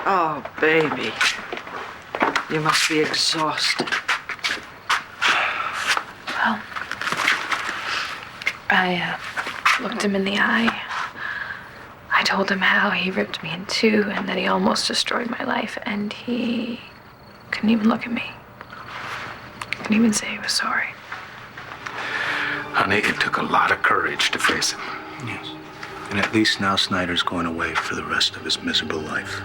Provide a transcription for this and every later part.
Oh, baby. You must be exhausted. Well, I looked him in the eye. I told him how he ripped me in two and that he almost destroyed my life, and he couldn't even look at me. Couldn't even say he was sorry. Honey, it took a lot of courage to face him. Yes. And at least now Snyder's going away for the rest of his miserable life.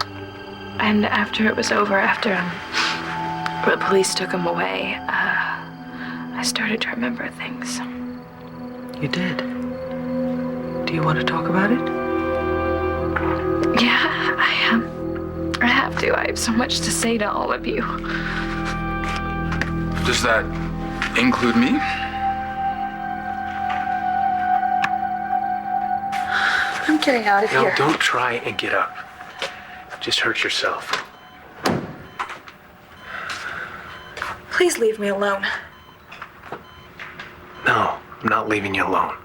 And after it was over, after the police took him away, I started to remember things. You did? Do you want to talk about it? Yeah, I have to. I have so much to say to all of you. Does that include me? I'm getting out of here. No, don't try and get up. Just hurt yourself. Please leave me alone. No, I'm not leaving you alone.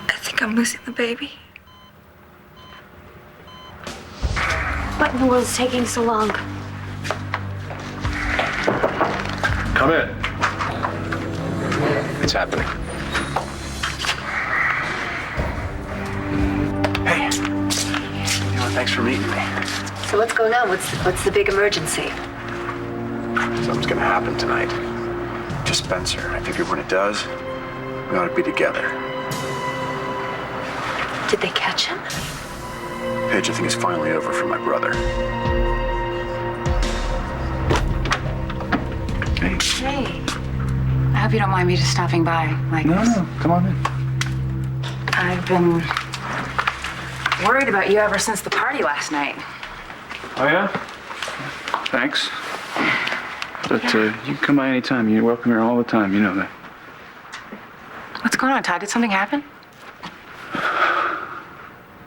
I think I'm losing the baby. What in the world's taking so long? Come in. It's happening. Hey. You know, thanks for meeting me. So what's going on? What's the big emergency? Something's gonna happen tonight. To Spencer. I figured when it does, we ought to be together. Did they catch him? Paige, I think it's finally over for my brother. Hey. I hope you don't mind me just stopping by like this. No, come on in. I've been worried about you ever since the party last night. Oh, yeah? Thanks. But you can come by anytime. You're welcome here all the time. You know that. What's going on, Todd? Did something happen?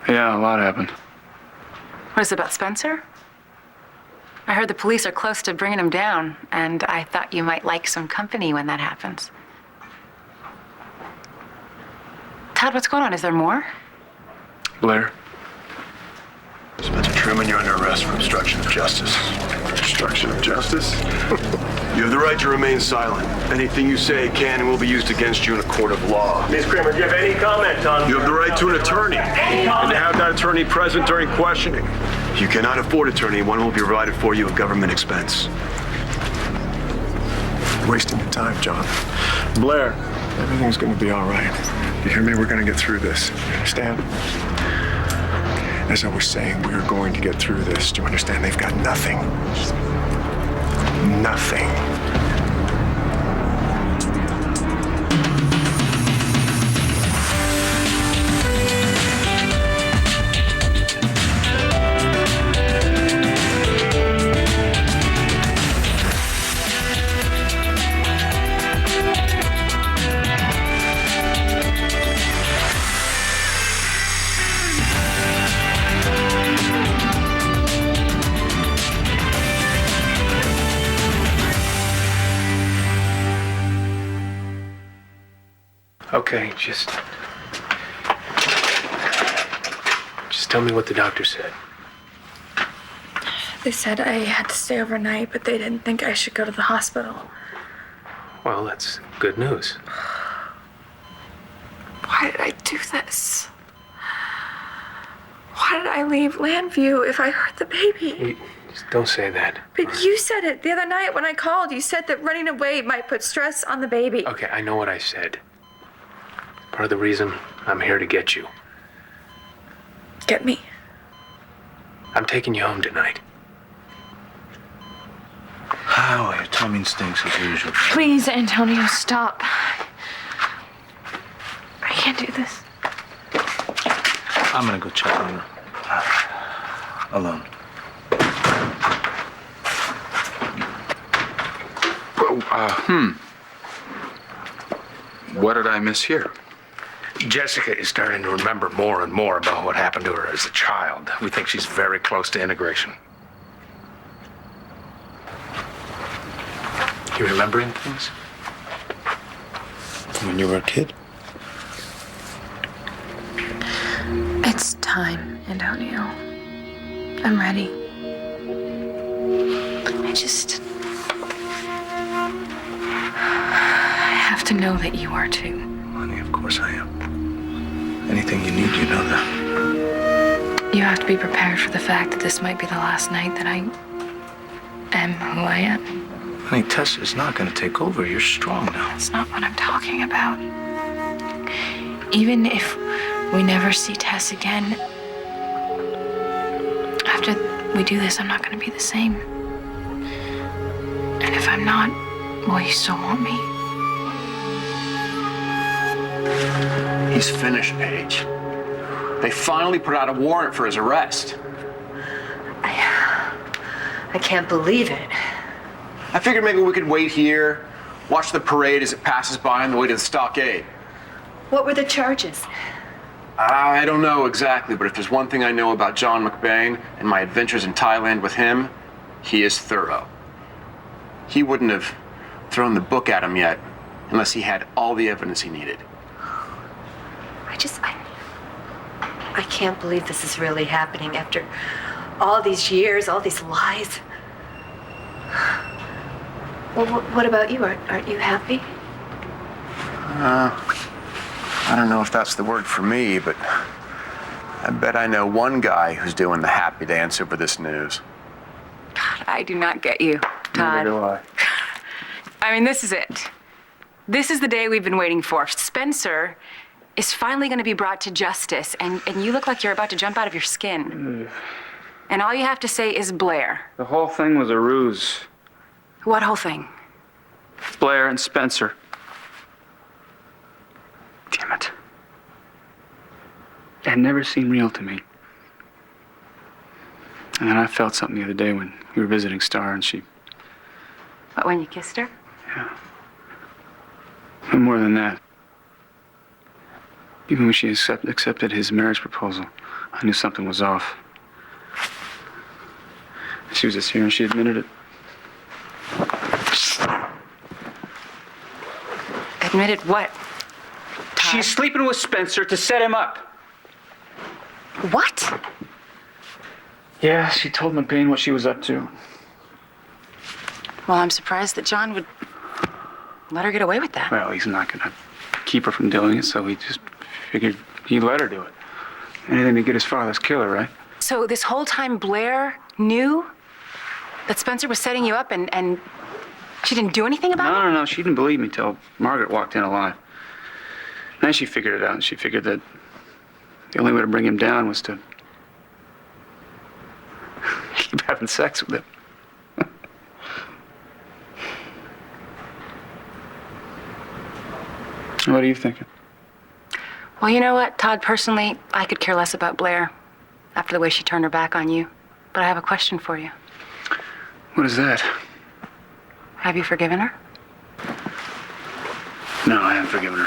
Yeah, a lot happened. What is it about Spencer? I heard the police are close to bringing him down, and I thought you might like some company when that happens. Todd, what's going on? Is there more? Blair? Spencer Truman, you're under arrest for obstruction of justice. Obstruction of justice? You have the right to remain silent. Anything you say can and will be used against you in a court of law. Ms. Kramer, do you have any comment on... You have the right to an attorney and to have that attorney present during questioning. If you cannot afford attorney, one will be provided for you at government expense. You're wasting your time, John. Blair, everything's gonna be all right. You hear me? We're gonna get through this. You understand? As I was saying, we are going to get through this. Do you understand? They've got nothing. Nothing. Okay, just tell me what the doctor said. They said I had to stay overnight, but they didn't think I should go to the hospital. Well, that's good news. Why did I do this? Why did I leave Landview if I hurt the baby? Just don't say that. But you said it the other night when I called. You said that running away might put stress on the baby. Okay, I know what I said. Part of the reason I'm here to get you. Get me. I'm taking you home tonight. Oh, your timing stinks as usual. Please, Antonio, stop. I can't do this. I'm gonna go check on her. Alone. What did I miss here? Jessica is starting to remember more and more about what happened to her as a child. We think she's very close to integration. You remembering things? When you were a kid? It's time, Antonio. I'm ready. I have to know that you are too. Honey, of course I am. Anything you need, you know that. You have to be prepared for the fact that this might be the last night that I am who I am. Honey, Tessa is not going to take over. You're strong now. That's not what I'm talking about. Even if we never see Tess again, after we do this, I'm not going to be the same. And if I'm not, will you still want me? He's finished, Paige. They finally put out a warrant for his arrest. I can't believe it. I figured maybe we could wait here, watch the parade as it passes by on the way to the stockade. What were the charges? I don't know exactly, but if there's one thing I know about John McBain and my adventures in Thailand with him, he is thorough. He wouldn't have thrown the book at him yet unless he had all the evidence he needed. I can't believe this is really happening after all these years, all these lies. Well, what about you? Aren't you happy? I don't know if that's the word for me, but I bet I know one guy who's doing the happy dance over this news. God, I do not get you, Neither Todd. do I. I mean, this is it. This is the day we've been waiting for. Spencer is finally going to be brought to justice, and you look like you're about to jump out of your skin. And all you have to say is Blair. The whole thing was a ruse. What whole thing? Blair and Spencer. Damn it. It had never seemed real to me. And then I felt something the other day when we were visiting Star and she... What, when you kissed her? Yeah. And more than that. Even when she accepted his marriage proposal, I knew something was off. She was just here and she admitted it. Admitted what? Todd? She's sleeping with Spencer to set him up. What? Yeah, she told McBain what she was up to. Well, I'm surprised that John would let her get away with that. Well, he's not gonna keep her from doing it, so he just figured he'd let her do it. Anything to get his father's killer, right? So this whole time Blair knew that Spencer was setting you up and she didn't do anything about it? No, she didn't believe me till Margaret walked in alive. Then she figured it out, and she figured that the only way to bring him down was to keep having sex with him. What are you thinking? Well, you know what, Todd, personally, I could care less about Blair after the way she turned her back on you. But I have a question for you. What is that? Have you forgiven her? No, I haven't forgiven her.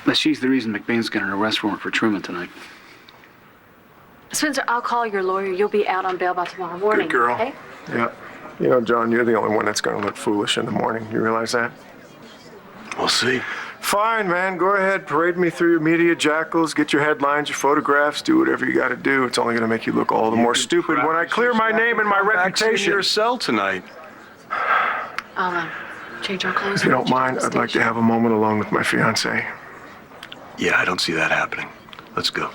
But she's the reason McBain's got an arrest warrant for Truman tonight. Spencer, I'll call your lawyer. You'll be out on bail by tomorrow morning. Good girl. Okay? Yeah. You know, John, you're the only one that's going to look foolish in the morning. You realize that? We'll see. Fine, man. Go ahead. Parade me through your media jackals. Get your headlines, your photographs. Do whatever you got to do. It's only going to make you look all the more stupid when I clear my name and my reputation. In your cell tonight. I'll change our clothes. If you don't mind, I'd like to have a moment alone with my fiancée. Yeah, I don't see that happening. Let's go.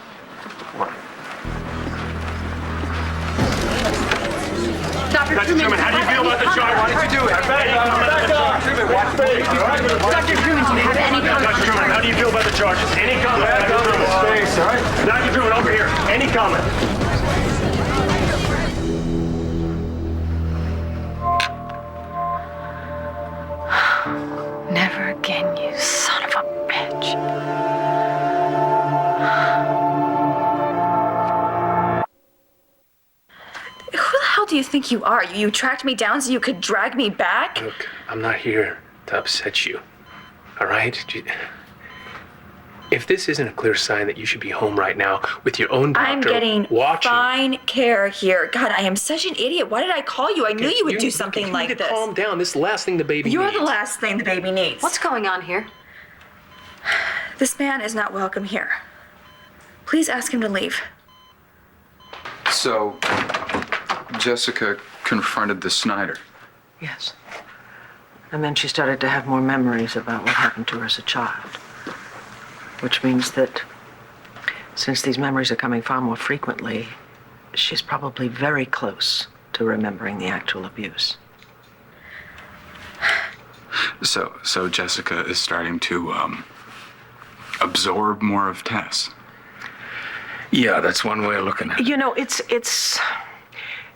Dr. Truman, how do you feel about the charge? Why did you do it? Back off. Watch face, all right? Dr. Truman, do you have any comment? Dr. Truman, how do you feel about the charges? Any comment? Back off his face, all right? Dr. Truman, over here. Any comment? Never again, you son of a bitch. Who the hell do you think you are? You tracked me down so you could drag me back? Look, I'm not here to upset you, all right? If this isn't a clear sign that you should be home right now with your own doctor I'm getting watching... fine care here. God, I am such an idiot. Why did I call you? I knew you would do something like this. Calm down. This is the last thing the baby You're needs. the last thing the baby needs. What's going on here? This man is not welcome here. Please ask him to leave. So, Jessica confronted the Snyder. Yes. And then she started to have more memories about what happened to her as a child. Which means that since these memories are coming far more frequently, she's probably very close to remembering the actual abuse. So Jessica is starting to, absorb more of Tess. Yeah, that's one way of looking at it. You know, it's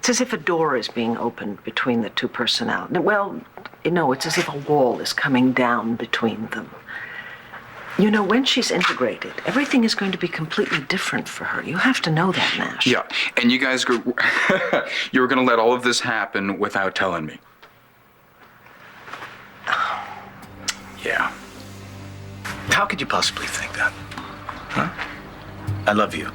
as if a door is being opened between the two personalities. Well, no, it's as if a wall is coming down between them. You know, when she's integrated, everything is going to be completely different for her. You have to know that, Nash. Yeah, and you guys, you were gonna let all of this happen without telling me. Yeah. How could you possibly think that? Huh? I love you.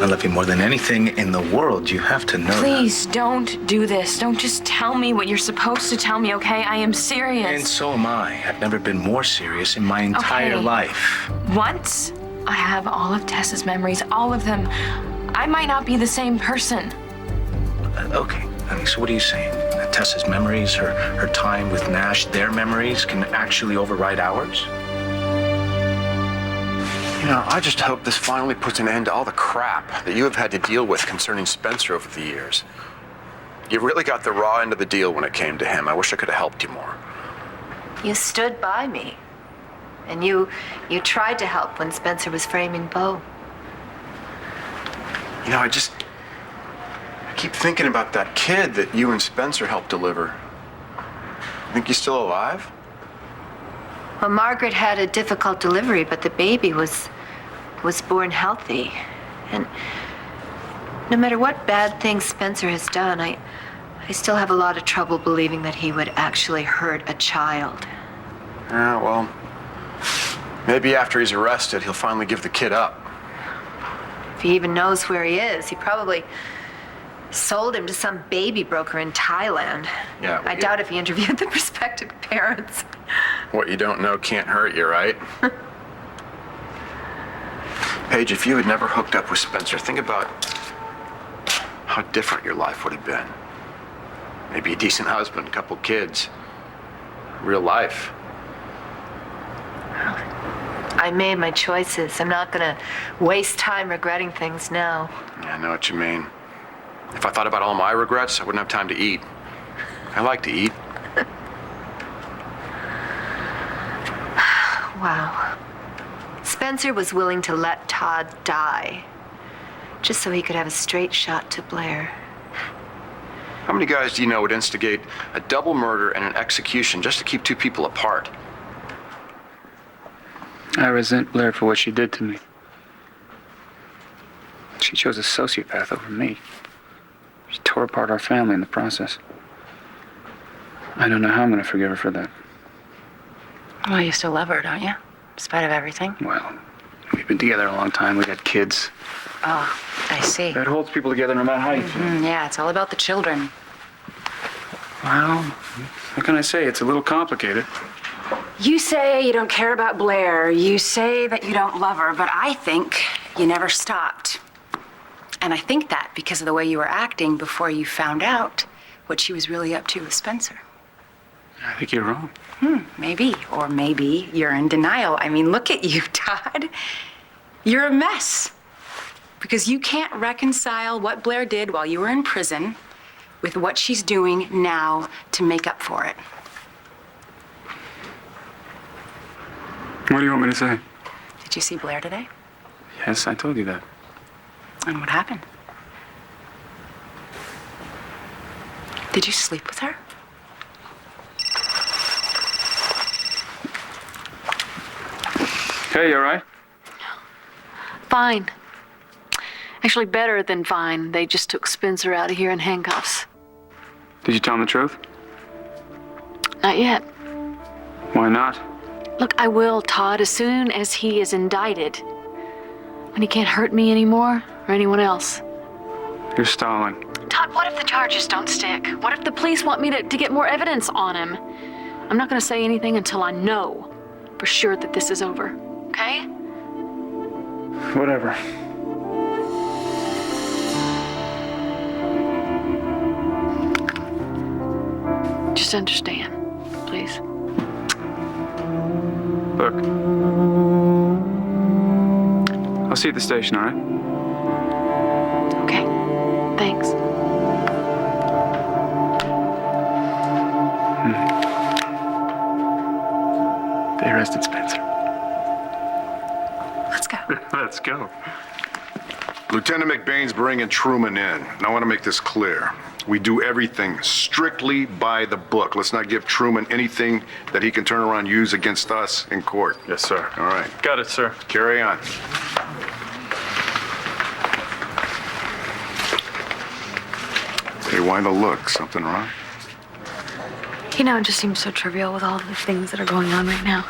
I love you more than anything in the world. You have to know Please don't do this. Don't just tell me what you're supposed to tell me, okay? I am serious. that. And so am I. I've never been more serious in my entire Okay. life. Once I have all of Tess's memories, all of them, I might not be the same person. Okay, honey, so what are you saying? That Tessa's memories, her time with Nash, their memories can actually override ours? You know, I just hope this finally puts an end to all the crap that you have had to deal with concerning Spencer over the years. You really got the raw end of the deal when it came to him. I wish I could have helped you more. You stood by me. And you tried to help when Spencer was framing Bo. You know, I keep thinking about that kid that you and Spencer helped deliver. Think he's still alive? Well, Margaret had a difficult delivery, but the baby was born healthy. And no matter what bad things Spencer has done, I still have a lot of trouble believing that he would actually hurt a child. Yeah, well, maybe after he's arrested, he'll finally give the kid up. If he even knows where he is, he probably sold him to some baby broker in Thailand. Yeah, well, I doubt if he interviewed the prospective parents. What you don't know can't hurt you, right? Paige, if you had never hooked up with Spencer, think about how different your life would have been. Maybe a decent husband, a couple kids. Real life. I made my choices. I'm not gonna waste time regretting things now. Yeah, I know what you mean. If I thought about all my regrets, I wouldn't have time to eat. I like to eat. Wow. Spencer was willing to let Todd die just so he could have a straight shot to Blair. How many guys do you know would instigate a double murder and an execution just to keep two people apart? I resent Blair for what she did to me. She chose a sociopath over me. She tore apart our family in the process. I don't know how I'm going to forgive her for that. Well, you still love her, don't you? In spite of everything? Well, we've been together a long time. We got kids. Oh, I see. That holds people together no matter how you feel. Yeah, it's all about the children. Well, what can I say? It's a little complicated. You say you don't care about Blair. You say that you don't love her, but I think you never stopped. And I think that because of the way you were acting before you found out what she was really up to with Spencer. I think you're wrong. Maybe. Or maybe you're in denial. I mean, look at you, Todd. You're a mess. Because you can't reconcile what Blair did while you were in prison with what she's doing now to make up for it. What do you want me to say? Did you see Blair today? Yes, I told you that. And what happened? Did you sleep with her? Hey, you all right? Fine. Actually, better than fine. They just took Spencer out of here in handcuffs. Did you tell him the truth? Not yet. Why not? Look, I will, Todd, as soon as he is indicted. When he can't hurt me anymore, or anyone else. You're stalling. Todd, what if the charges don't stick? What if the police want me to get more evidence on him? I'm not gonna say anything until I know for sure that this is over, okay? Whatever. Just understand, please. Look. I'll see you at the station, all right? Okay. Thanks. They arrested Spencer. Let's go. Let's go. Lieutenant McBain's bringing Truman in. And I want to make this clear. We do everything strictly by the book. Let's not give Truman anything that he can turn around and use against us in court. Yes, sir. All right. Got it, sir. Carry on. Hey, why the look? Something wrong? You know, it just seems so trivial with all the things that are going on right now.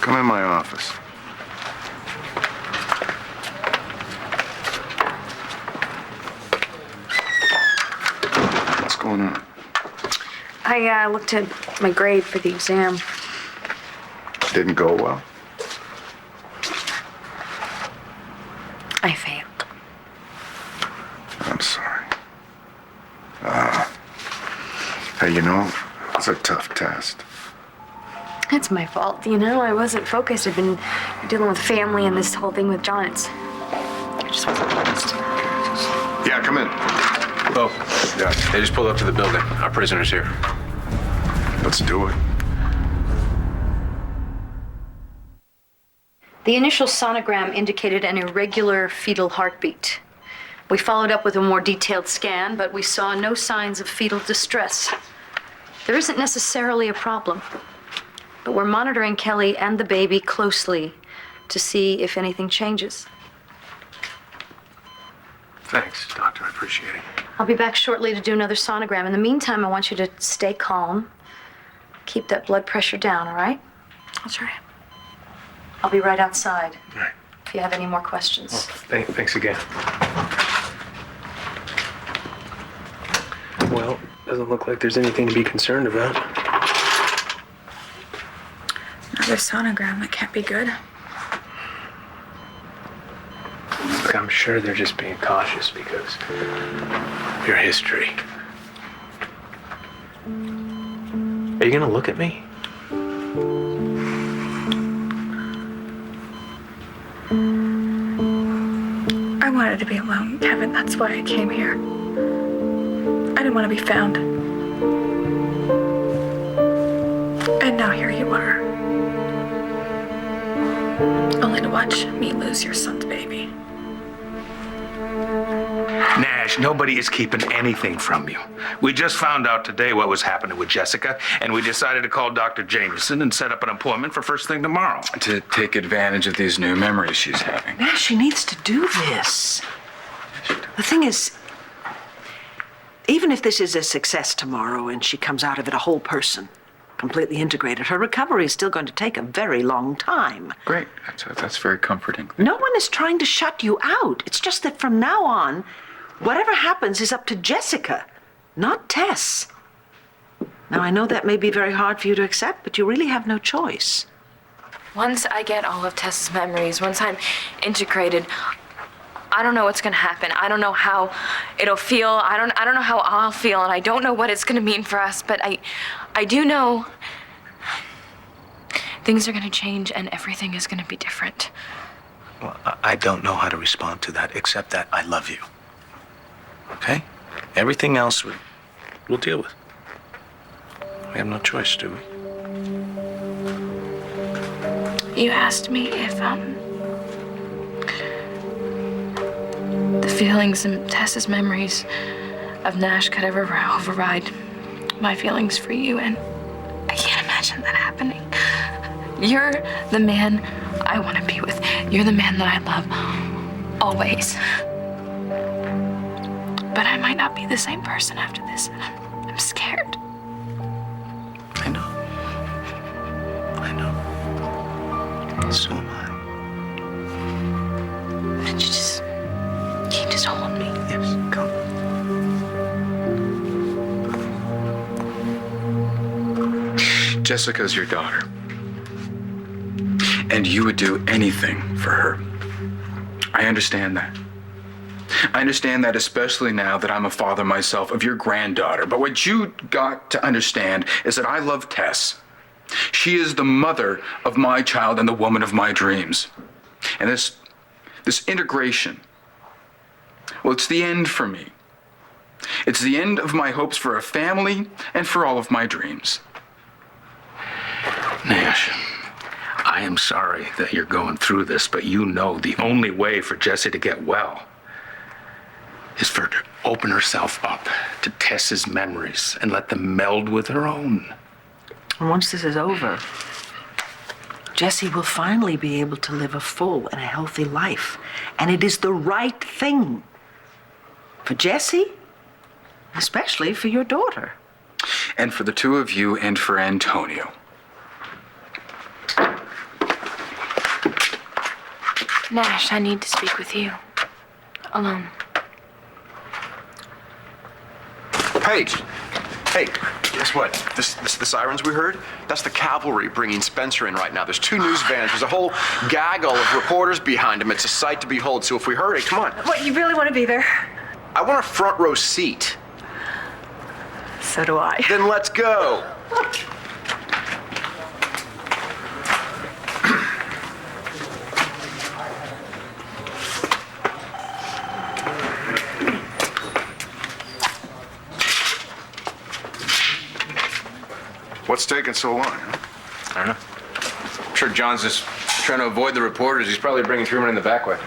Come in my office. What's going on? I looked at my grade for the exam. Didn't go well? I failed. I'm sorry. Hey, you know, it's a tough test. It's my fault, you know? I wasn't focused. I've been dealing with family and this whole thing with John. I just wasn't focused. Yeah, come in. Oh, Yeah, they just pulled up to the building. Our prisoner's here. let's do it. The initial sonogram indicated an irregular fetal heartbeat. We followed up with a more detailed scan, but we saw no signs of fetal distress. There isn't necessarily a problem, but we're monitoring Kelly and the baby closely to see if anything changes. Thanks, Doctor. I appreciate it. I'll be back shortly to do another sonogram. In the meantime, I want you to stay calm. Keep that blood pressure down, all right? I'll try. I'll be right outside All right. if you have any more questions. Thanks again. Well, doesn't look like there's anything to be concerned about. Another sonogram. That can't be good. Look, I'm sure they're just being cautious because of your history. Are you gonna look at me? I wanted to be alone, Kevin. That's why I came here. I didn't want to be found. And now here you are. Only to watch me lose your son's baby. Nash, nobody is keeping anything from you. We just found out today what was happening with Jessica, and we decided to call Dr. Jameson and set up an appointment for first thing tomorrow. To take advantage of these new memories she's having. Nash, she needs to do this. The thing is, even if this is a success tomorrow and she comes out of it a whole person, completely integrated, her recovery is still going to take a very long time. Great. That's very comforting. No one is trying to shut you out. It's just that from now on, whatever happens is up to Jessica, not Tess. Now, I know that may be very hard for you to accept, but you really have no choice. Once I get all of Tess's memories, once I'm integrated, I don't know what's gonna happen. I don't know how it'll feel. I don't know how I'll feel, and I don't know what it's gonna mean for us, but I do know things are gonna change and everything is gonna be different. Well, I don't know how to respond to that, except that I love you. Okay? Everything else we'll deal with. We have no choice, do we? You asked me if, the feelings and Tess's memories of Nash could ever override my feelings for you, and I can't imagine that happening. You're the man I want to be with. You're the man that I love, always. But I might not be the same person after this, and I'm scared. I know. I know. So am I. But can you just hold me? Yes, come. Jessica's your daughter. And you would do anything for her. I understand that. I understand that, especially now that I'm a father myself of your granddaughter. But what you got to understand is that I love Tess. She is the mother of my child and the woman of my dreams. And this integration, well, it's the end for me. It's the end of my hopes for a family and for all of my dreams. Nash, I am sorry that you're going through this, but you know the only way for Jessie to get well is for her to open herself up to Tess's memories and let them meld with her own. And once this is over, Jessie will finally be able to live a full and a healthy life. And it is the right thing for Jessie, especially for your daughter. And for the two of you and for Antonio. Nash, I need to speak with you. Alone. Paige! Hey, guess what? The sirens we heard? That's the cavalry bringing Spencer in right now. There's 2 news vans. There's a whole gaggle of reporters behind him. It's a sight to behold. So if we hurry, come on. What, you really want to be there? I want a front row seat. So do I. Then let's go. What's taking so long? I don't know. I'm sure John's just trying to avoid the reporters. He's probably bringing Truman in the back way.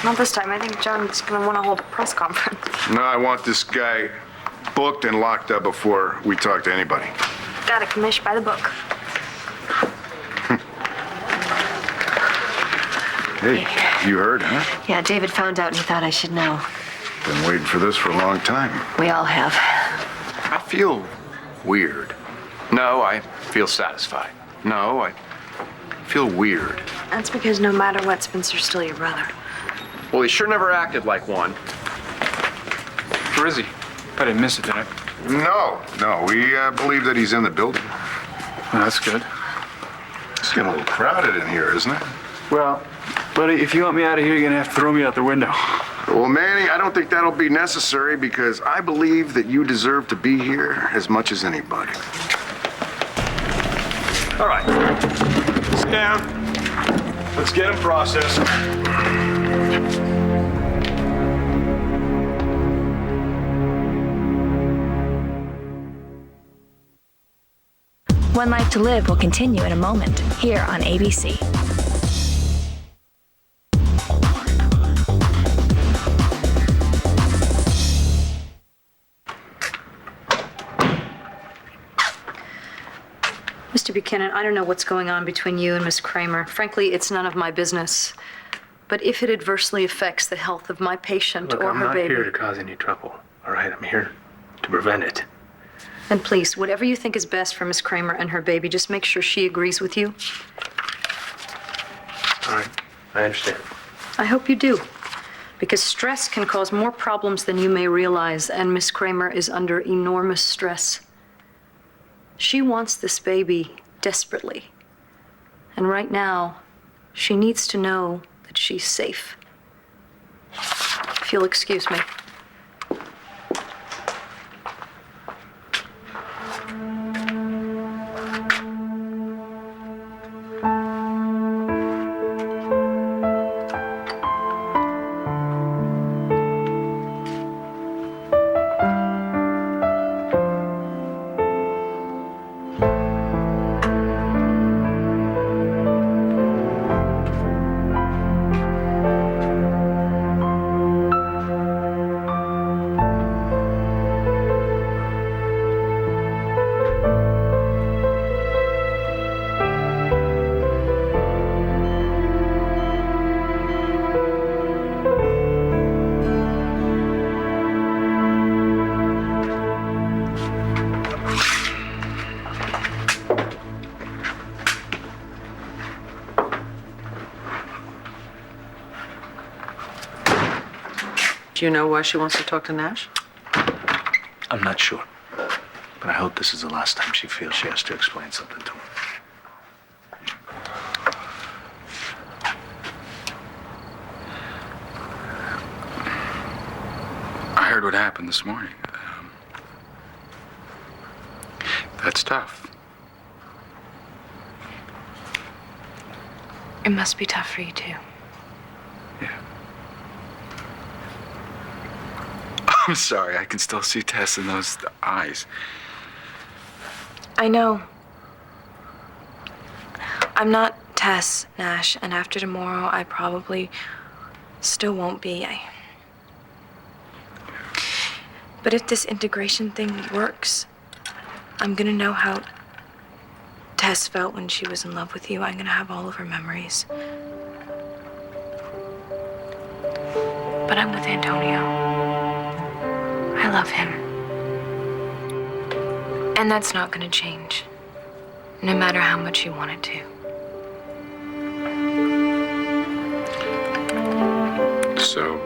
Not this time. I think John's gonna want to hold a press conference. No, I want this guy booked and locked up before we talk to anybody. Got a commish by the book. Hey, you heard, huh? Yeah, David found out and he thought I should know. Been waiting for this for a long time. We all have. I feel weird. No, I feel satisfied. No, I feel weird. That's because no matter what, Spencer's still your brother. Well, he sure never acted like one. Where is he? I didn't miss it, did I? No, we believe that he's in the building. Oh, that's good. It's getting a little crowded in here, isn't it? Well, buddy, if you want me out of here, you're gonna have to throw me out the window. Well, Manny, I don't think that'll be necessary because I believe that you deserve to be here as much as anybody. All right. Sit down. Let's get him processed. One Life to Live will continue in a moment here on ABC. Mr. Buchanan, I don't know what's going on between you and Miss Kramer. Frankly, it's none of my business. But if it adversely affects the health of my patient Look, or I'm her not baby, here to cause any trouble, all right? I'm here to prevent it. then please, whatever you think is best for Miss Kramer and her baby, just make sure she agrees with you. All right, I understand. I hope you do. Because stress can cause more problems than you may realize, and Miss Kramer is under enormous stress. She wants this baby desperately. And right now, she needs to know that she's safe. If you'll excuse me. Do you know why she wants to talk to Nash? I'm not sure. But I hope this is the last time she feels she has to explain something to him. heard what happened this morning. That's tough. It must be tough for you, too. Yeah. I'm sorry, I can still see Tess in those eyes. I know. I'm not Tess, Nash, and after tomorrow, I probably still won't be. But if this integration thing works, I'm gonna know how Tess felt when she was in love with you. I'm gonna have all of her memories. But I'm with Antonio. I love him. And that's not gonna change, no matter how much you want it to. So,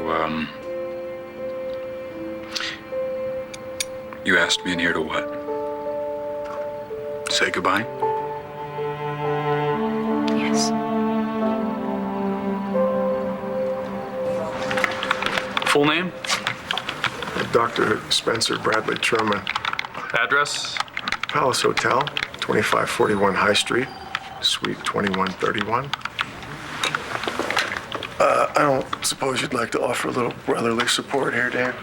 you asked me in here to what? Say goodbye? Yes. Full name? Dr. Spencer Bradley Truman. Address? Palace Hotel, 2541 High Street, Suite 2131. I don't suppose you'd like to offer a little brotherly support here, Dave?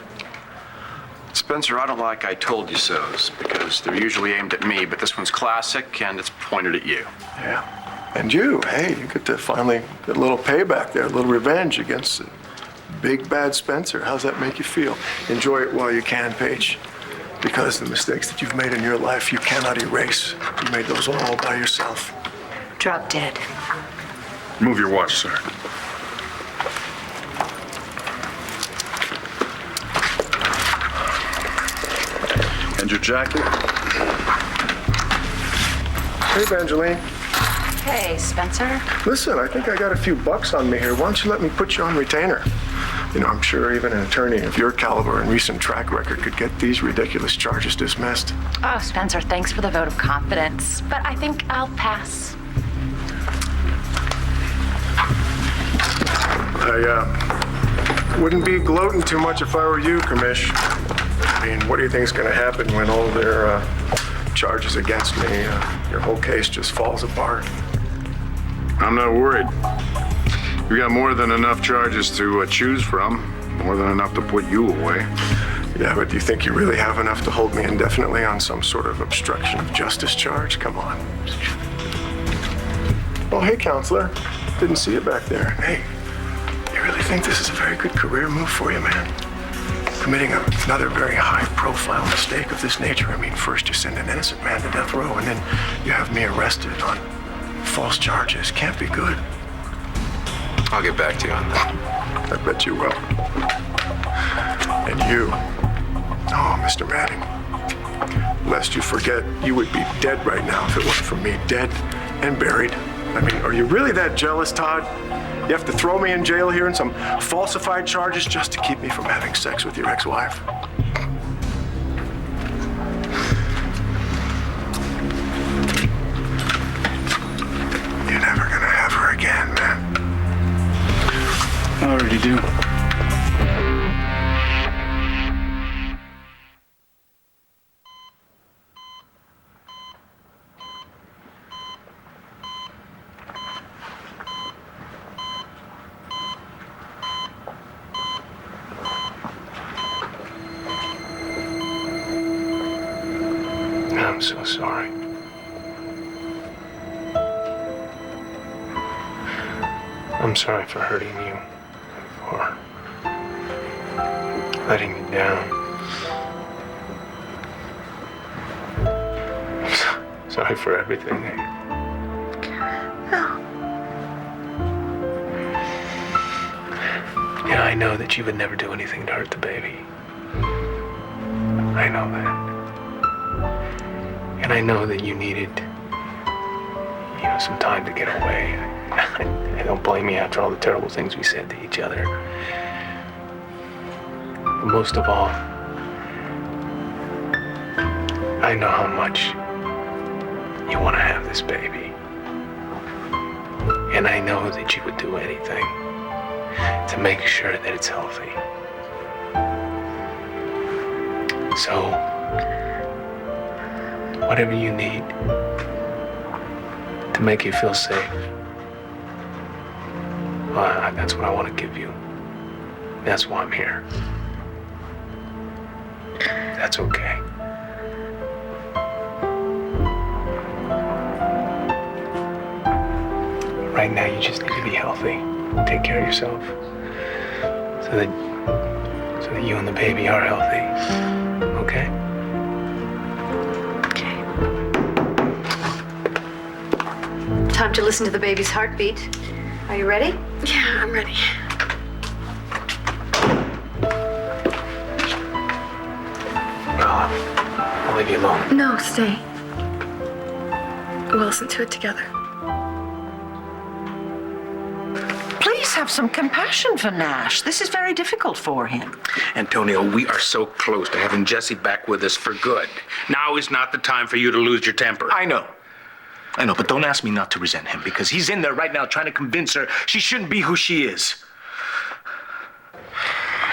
Spencer, I don't like I told you so's because they're usually aimed at me, but this one's classic and it's pointed at you. Yeah. And you, hey, you get to finally get a little payback there, a little revenge against big bad Spencer. How's that make you feel? Enjoy it while you can, Paige. Because the mistakes that you've made in your life, you cannot erase. You made those all by yourself. Drop dead. Move your watch, sir. And your jacket? Hey, Evangeline. Hey, Spencer. Listen, I think I got a few bucks on me here. Why don't you let me put you on retainer? You know, I'm sure even an attorney of your caliber and recent track record could get these ridiculous charges dismissed. Oh, Spencer, thanks for the vote of confidence, but I think I'll pass. I wouldn't be gloating too much if I were you, Commish. I mean, what do you think is going to happen when all their charges against me, your whole case just falls apart? I'm not worried. We got more than enough charges to choose from, more than enough to put you away. Yeah, but do you think you really have enough to hold me indefinitely on some sort of obstruction of justice charge? Come on. Oh, hey, counselor. Didn't see you back there. Hey, you really think this is a very good career move for you, man? Committing another very high-profile mistake of this nature. I mean, first you send an innocent man to death row, and then you have me arrested on false charges. Can't be good. I'll get back to you on that. I bet you will. And you, oh, Mr. Manning, lest you forget, you would be dead right now if it weren't for me, dead and buried. I mean, are you really that jealous, Todd? You have to throw me in jail here in some falsified charges just to keep me from having sex with your ex-wife? You're never gonna have her again, man. I already do. I'm so sorry. I'm sorry for hurting you, for letting you down. I'm sorry for everything. Yeah, I know that you would never do anything to hurt the baby. I know that. And I know that you needed, some time to get away. I don't blame you after all the terrible things we said to each other. But most of all, I know how much you want to have this baby. And I know that you would do anything to make sure that it's healthy. And so, whatever you need to make you feel safe, well, that's what I want to give you. That's why I'm here. That's okay. Right now, you just need to be healthy. Take care of yourself, so that you and the baby are healthy. Okay? Time to listen to the baby's heartbeat. Are you ready? Yeah, I'm ready. I'll leave you alone. No, stay. We'll listen to it together. Please have some compassion for Nash. This is very difficult for him. Antonio, we are so close to having Jessie back with us for good. Now is not the time for you to lose your temper. I know, but don't ask me not to resent him, because he's in there right now trying to convince her she shouldn't be who she is.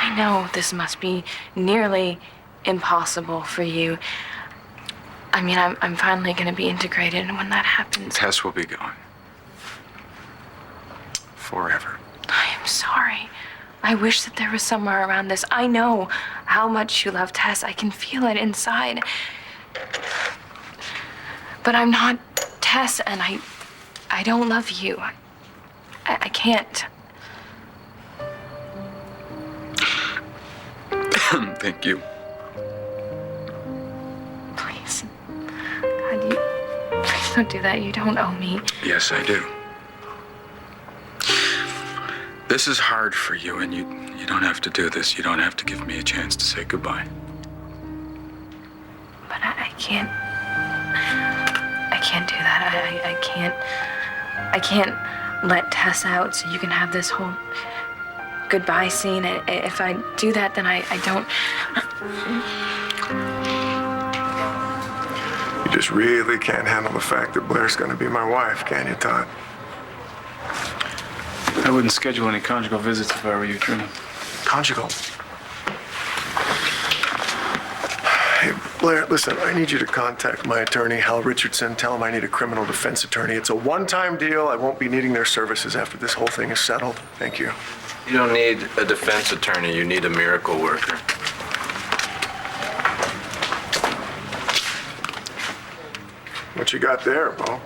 I know this must be nearly impossible for you. I mean, I'm finally going to be integrated, and when that happens... Tess will be gone. Forever. I am sorry. I wish that there was somewhere around this. I know how much you love Tess. I can feel it inside. But I'm not Tess, and I don't love you. I can't. Thank you. Please. God, please don't do that. You don't owe me. Yes, I do. This is hard for you, and you don't have to do this. You don't have to give me a chance to say goodbye. But I can't do that. I can't let Tess out so you can have this whole goodbye scene. If I do that, then I don't... You just really can't handle the fact that Blair's gonna be my wife, can you, Todd? I wouldn't schedule any conjugal visits if I were you, Truman. Conjugal? Hey, Blair, listen, I need you to contact my attorney, Hal Richardson. Tell him I need a criminal defense attorney. It's a one-time deal. I won't be needing their services after this whole thing is settled. Thank you. You don't need a defense attorney, you need a miracle worker. What you got there, Bo?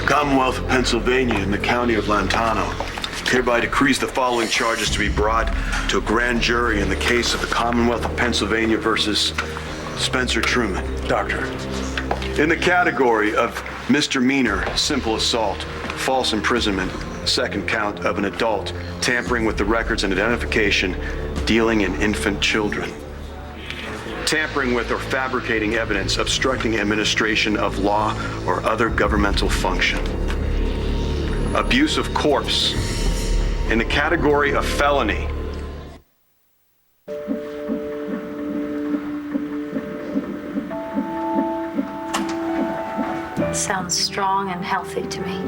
Commonwealth of Pennsylvania and the County of Lantano hereby decrees the following charges to be brought to a grand jury in the case of the Commonwealth of Pennsylvania versus Spencer Truman. Doctor. In the category of misdemeanor, simple assault, false imprisonment, second count of an adult, tampering with the records and identification, dealing in infant children. Tampering with or fabricating evidence, obstructing administration of law or other governmental function. Abuse of corpse. In the category of felony. Sounds strong and healthy to me.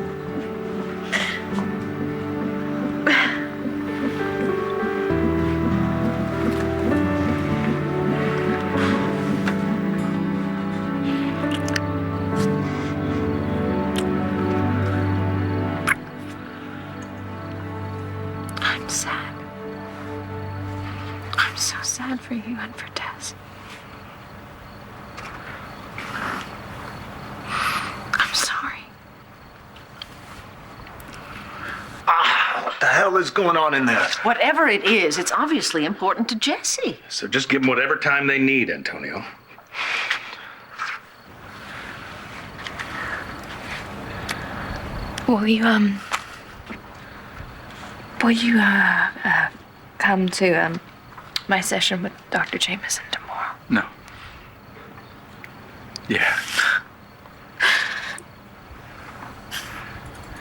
I'm sad. I'm so sad for you and for Tess. I'm sorry. What the hell is going on in there? Whatever it is, it's obviously important to Jessie. So just give them whatever time they need, Antonio. Will you come to my session with Dr. Jameson tomorrow? No. Yeah.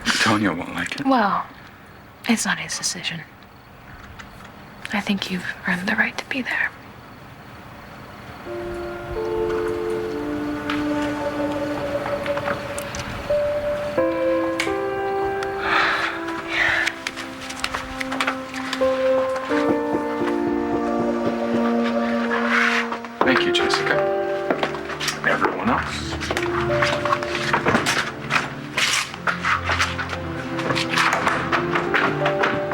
Antonio won't like it. Well, it's not his decision. I think you've earned the right to be there. Thank you, Jessica. And everyone else.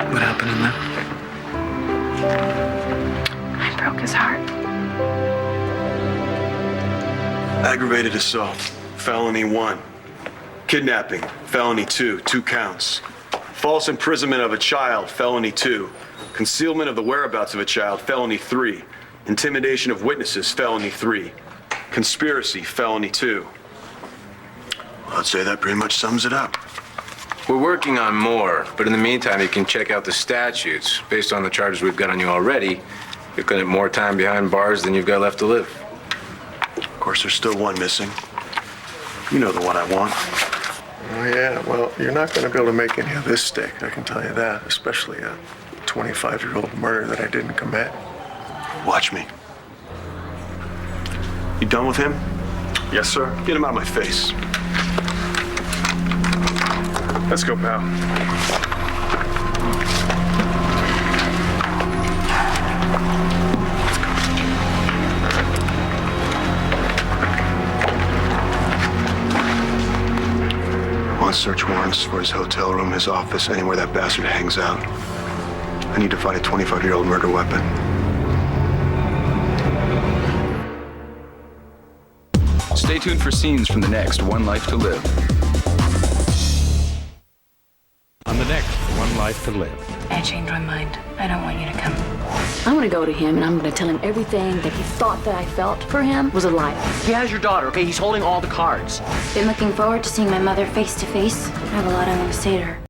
What happened in there? I broke his heart. Aggravated assault, felony 1. Kidnapping, felony 2, 2 counts. False imprisonment of a child, felony 2. Concealment of the whereabouts of a child, felony 3. Intimidation of witnesses, felony 3. Conspiracy, felony 2. I'd say that pretty much sums it up. We're working on more, but in the meantime, you can check out the statutes. Based on the charges we've got on you already, you're looking at more time behind bars than you've got left to live. Of course, there's still one missing. You know the one I want. Oh, yeah. Well, you're not going to be able to make any of this stick, I can tell you that. Especially a 25-year-old murder that I didn't commit. Watch me. You done with him? Yes, sir. Get him out of my face. Let's go, pal. I want search warrants for his hotel room, his office, anywhere that bastard hangs out. I need to find a 25-year-old murder weapon. Stay tuned for scenes from the next One Life to Live. On the next One Life to Live. I changed my mind. I don't want you to come. I'm gonna go to him and I'm gonna tell him everything that he thought that I felt for him was a lie. He has your daughter, okay? He's holding all the cards. Been looking forward to seeing my mother face to face. I have a lot I want to say to her.